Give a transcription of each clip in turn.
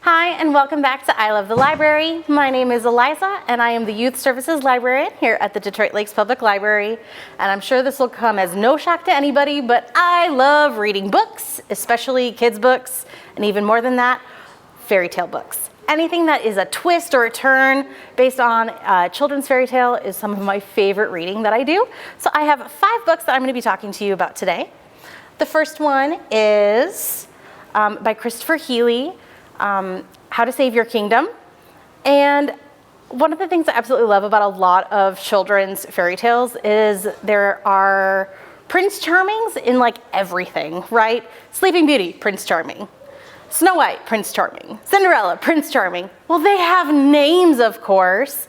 Hi, and welcome back to I Love the Library. My name is Eliza, and I am the Youth Services Librarian here at the Detroit Lakes Public Library. And I'm sure this will come as no shock to anybody, but I love reading books, especially kids' books, and even more than that, fairy tale books. Anything that is a twist or a turn based on a children's fairy tale is some of my favorite reading that I do. So I have 5 books that I'm going to be talking to you about today. The first one is by Christopher Healy, How to Save Your Kingdom. And one of the things I absolutely love about a lot of children's fairy tales is there are Prince Charmings in like everything, right? Sleeping Beauty, Prince Charming. Snow White, Prince Charming. Cinderella, Prince Charming. Well, they have names, of course,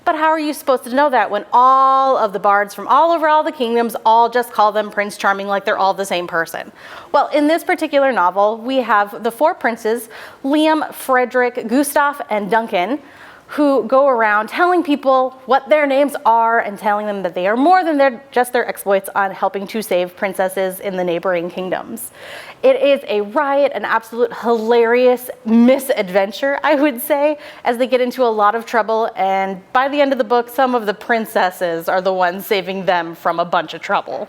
but how are you supposed to know that when all of the bards from all over all the kingdoms all just call them Prince Charming like they're all the same person? Well, in this particular novel, we have the 4 princes, Liam, Frederick, Gustav, and Duncan, who go around telling people what their names are and telling them that they are more than just their exploits on helping to save princesses in the neighboring kingdoms. It is a riot, an absolute hilarious misadventure, I would say, as they get into a lot of trouble, and by the end of the book, some of the princesses are the ones saving them from a bunch of trouble.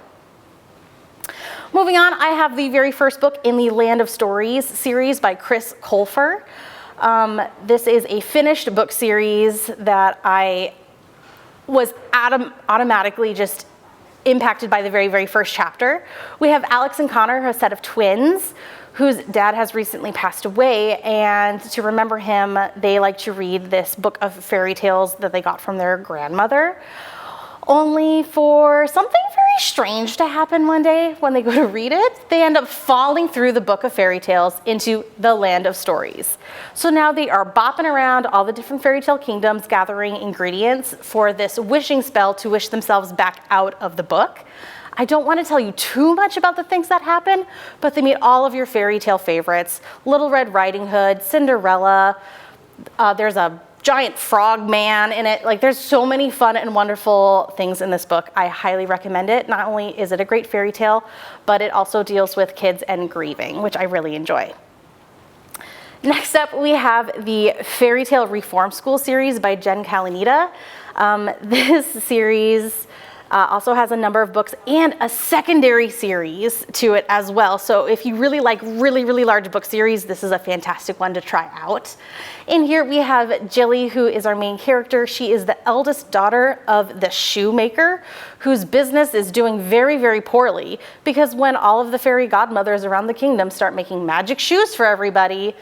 Moving on, I have the very first book in the Land of Stories series by Chris Colfer. This is a finished book series that I was automatically just impacted by the very, very first chapter. We have Alex and Connor, a set of twins, whose dad has recently passed away, and to remember him, they like to read this book of fairy tales that they got from their grandmother, only for something very strange to happen one day when they go to read it. They end up falling through the book of fairy tales into the Land of Stories. So now they are bopping around all the different fairy tale kingdoms, gathering ingredients for this wishing spell to wish themselves back out of the book. I don't want to tell you too much about the things that happen, but they meet all of your fairy tale favorites: Little Red Riding Hood, Cinderella, there's a giant frog man in it. Like, there's so many fun and wonderful things in this book. I highly recommend it. Not only is it a great fairy tale, but it also deals with kids and grieving, which I really enjoy. Next up, we have the Fairy Tale Reform School series by Jen Kalanita. This series also has a number of books and a secondary series to it as well. So if you really like really, really large book series, this is a fantastic one to try out. In here we have Jilly, who is our main character. She is the eldest daughter of the shoemaker, whose business is doing very, very poorly, because when all of the fairy godmothers around the kingdom start making magic shoes for everybody,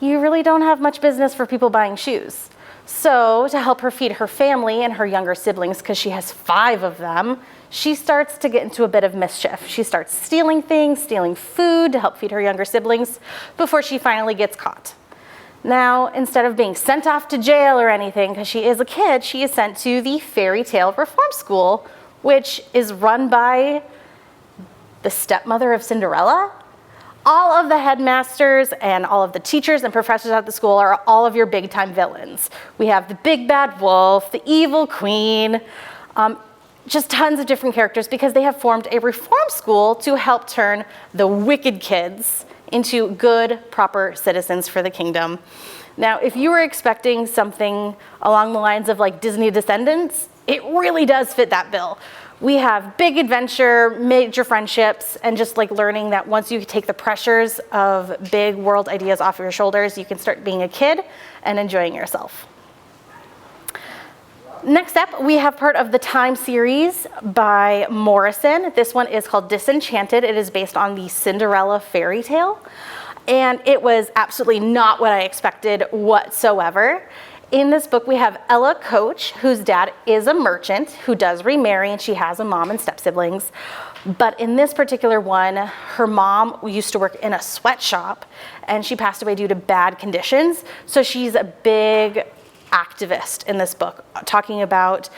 you really don't have much business for people buying shoes. So to help her feed her family and her younger siblings, because she has 5 of them, she starts to get into a bit of mischief. She starts stealing things, stealing food to help feed her younger siblings before she finally gets caught. Now, instead of being sent off to jail or anything, because she is a kid, she is sent to the Fairy Tale Reform School, which is run by the stepmother of Cinderella. All of the headmasters and all of the teachers and professors at the school are all of your big time villains. We have the big bad wolf, the evil queen, just tons of different characters, because they have formed a reform school to help turn the wicked kids into good, proper citizens for the kingdom. Now, if you were expecting something along the lines of like Disney Descendants, it really does fit that bill. We have big adventure, major friendships, and just like learning that once you take the pressures of big world ideas off your shoulders, you can start being a kid and enjoying yourself. Next up, we have part of the Time series by Morrison. This one is called Disenchanted. It is based on the Cinderella fairy tale, and it was absolutely not what I expected whatsoever. In this book, we have Ella Coach, whose dad is a merchant who does remarry, and she has a mom and step-siblings. But in this particular one, her mom used to work in a sweatshop, and she passed away due to bad conditions. So she's a big activist in this book, talking about,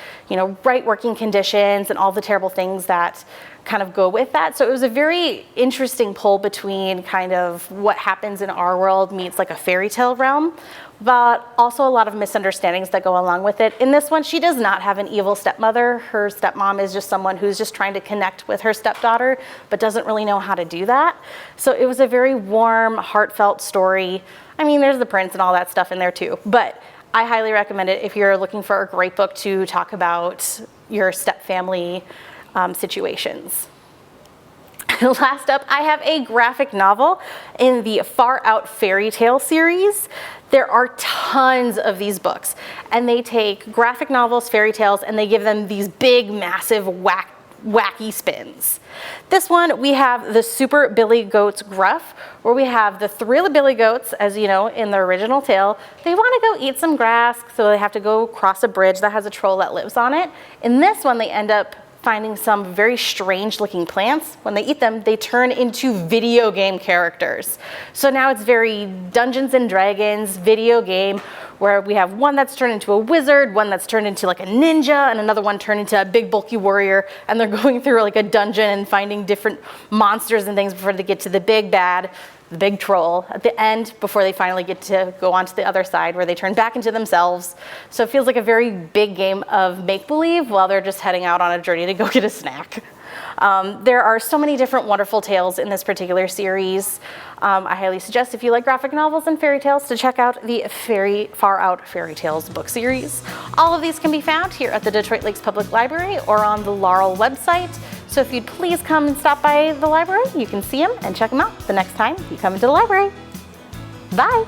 right working conditions and all the terrible things that kind of go with that. So it was a very interesting pull between kind of what happens in our world meets like a fairy tale realm, but also a lot of misunderstandings that go along with it. In this one, she does not have an evil stepmother. Her stepmom is just someone who's just trying to connect with her stepdaughter, but doesn't really know how to do that. So it was a very warm, heartfelt story. I mean, there's the prince and all that stuff in there too, but I highly recommend it if you're looking for a great book to talk about your stepfamily situations. Last up, I have a graphic novel in the Far Out Fairy Tale series. There are tons of these books, and they take graphic novels, fairy tales, and they give them these big, massive, wacky spins. This one, we have the Super Billy Goat's Gruff, where we have the three little Billy Goats, as you know, in the original tale. They want to go eat some grass, so they have to go cross a bridge that has a troll that lives on it. In this one, they end up finding some very strange looking plants. When they eat them, they turn into video game characters. So now it's very Dungeons and Dragons video game, where we have one that's turned into a wizard, one that's turned into like a ninja, and another one turned into a big bulky warrior, and they're going through like a dungeon and finding different monsters and things before they get to the big bad, the big troll at the end, before they finally get to go on to the other side where they turn back into themselves. So it feels like a very big game of make-believe while they're just heading out on a journey to go get a snack. There are so many different wonderful tales in this particular series. I highly suggest, if you like graphic novels and fairy tales, to check out the Far Out Fairy Tales book series. All of these can be found here at the Detroit Lakes Public Library or on the Laurel website. So if you'd please come and stop by the library, you can see them and check them out the next time you come into the library. Bye.